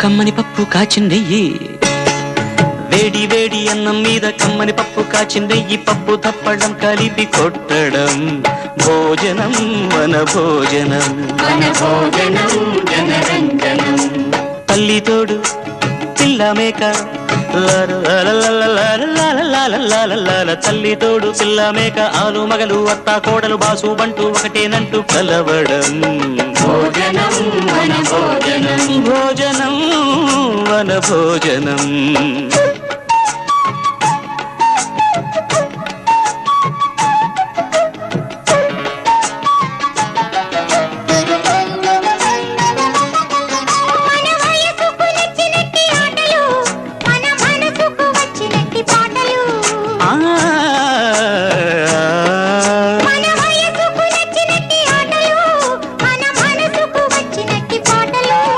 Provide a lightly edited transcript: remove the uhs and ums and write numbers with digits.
కమ్మని పప్పు కాచిందెయ్యి వేడి వేడి అన్నం మీద కమ్మని పప్పు కాచిందెయ్యి పప్పు తప్పడం కలిపి కొట్టడం భోజనం మన భోజనం తల్లి తోడు పిల్ల మేక తల్లి తోడు పిల్ల మేక ఆలు మగలు అత్త కోడలు బాసు బంటూ ఒకటేనంటూ కలవడం భోజనం మన భోజనం